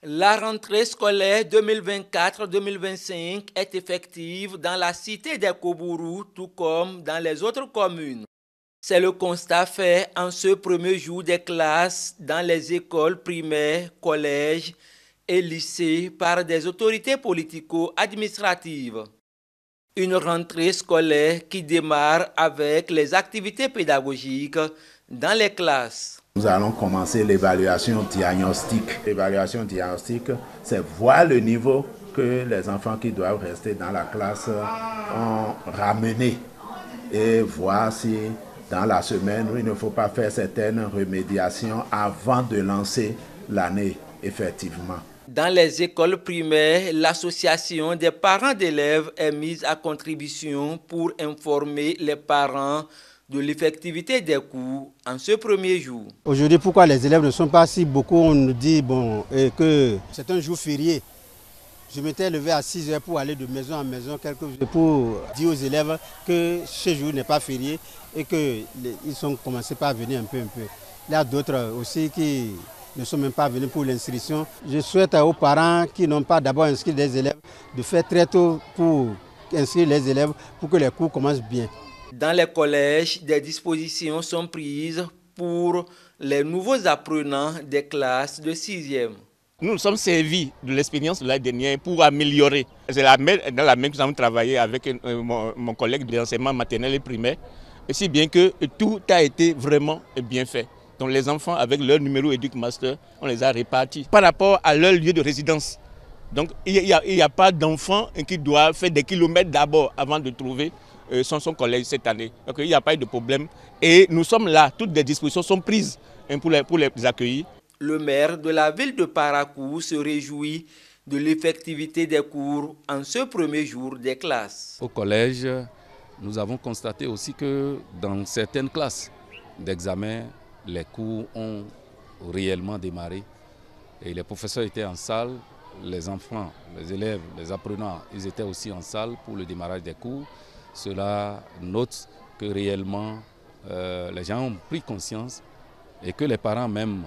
La rentrée scolaire 2024-2025 est effective dans la cité des Kobourou, tout comme dans les autres communes. C'est le constat fait en ce premier jour des classes dans les écoles primaires, collèges et lycées par des autorités politico-administratives. Une rentrée scolaire qui démarre avec les activités pédagogiques dans les classes. Nous allons commencer l'évaluation diagnostique. L'évaluation diagnostique, c'est voir le niveau que les enfants qui doivent rester dans la classe ont ramené et voir si dans la semaine il ne faut pas faire certaines remédiations avant de lancer l'année effectivement. Dans les écoles primaires, l'association des parents d'élèves est mise à contribution pour informer les parents de l'effectivité des cours en ce premier jour. Aujourd'hui, pourquoi les élèves ne sont pas si beaucoup, on nous dit que c'est un jour férié. Je m'étais levé à 6 h pour aller de maison en maison pour dire aux élèves que ce jour n'est pas férié et qu'ils sont commencés par venir un peu. Il y a d'autres aussi qui ne sont même pas venus pour l'inscription. Je souhaite aux parents qui n'ont pas d'abord inscrit des élèves de faire très tôt pour inscrire les élèves pour que les cours commencent bien. Dans les collèges, des dispositions sont prises pour les nouveaux apprenants des classes de 6e. Nous nous sommes servis de l'expérience de l'année dernière pour améliorer. C'est dans la même que nous avons travaillé avec mon collègue de l'enseignement maternel et primaire, aussi bien que tout a été vraiment bien fait. Donc les enfants avec leur numéro EducMaster, on les a répartis par rapport à leur lieu de résidence. Donc il n'y a pas d'enfant qui doit faire des kilomètres d'abord avant de trouver son collège cette année. Donc il n'y a pas eu de problème. Et nous sommes là, toutes les dispositions sont prises pour les accueillir. Le maire de la ville de Parakou se réjouit de l'effectivité des cours en ce premier jour des classes. Au collège, nous avons constaté aussi que dans certaines classes d'examen, les cours ont réellement démarré. Et les professeurs étaient en salle, les enfants, les élèves, les apprenants, ils étaient aussi en salle pour le démarrage des cours. Cela note que réellement les gens ont pris conscience et que les parents même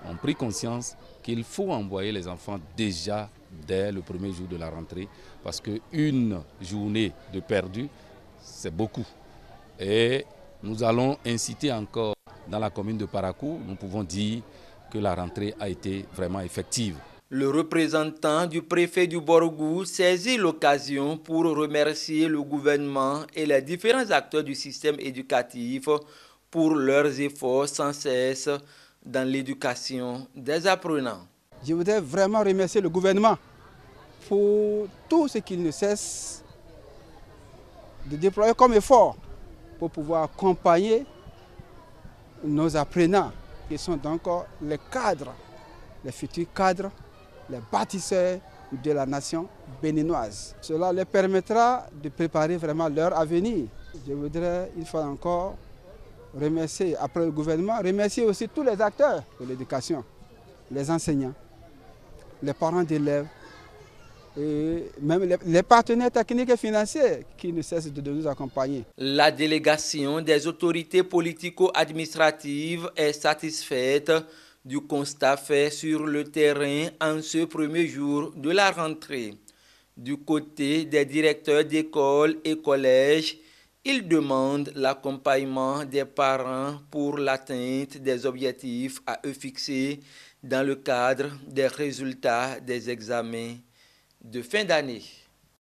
ont pris conscience qu'il faut envoyer les enfants déjà dès le premier jour de la rentrée parce qu'une journée de perdu, c'est beaucoup. Et nous allons inciter encore dans la commune de Parakou, nous pouvons dire que la rentrée a été vraiment effective. Le représentant du préfet du Borgou saisit l'occasion pour remercier le gouvernement et les différents acteurs du système éducatif pour leurs efforts sans cesse dans l'éducation des apprenants. Je voudrais vraiment remercier le gouvernement pour tout ce qu'il ne cesse de déployer comme effort pour pouvoir accompagner nos apprenants qui sont donc les cadres, les futurs cadres, les bâtisseurs de la nation béninoise. Cela leur permettra de préparer vraiment leur avenir. Je voudrais une fois encore remercier, après le gouvernement, remercier aussi tous les acteurs de l'éducation, les enseignants, les parents d'élèves, et même les partenaires techniques et financiers qui ne cessent de nous accompagner. La délégation des autorités politico-administratives est satisfaite du constat fait sur le terrain en ce premier jour de la rentrée. Du côté des directeurs d'écoles et collèges, ils demandent l'accompagnement des parents pour l'atteinte des objectifs à eux fixés dans le cadre des résultats des examens de fin d'année.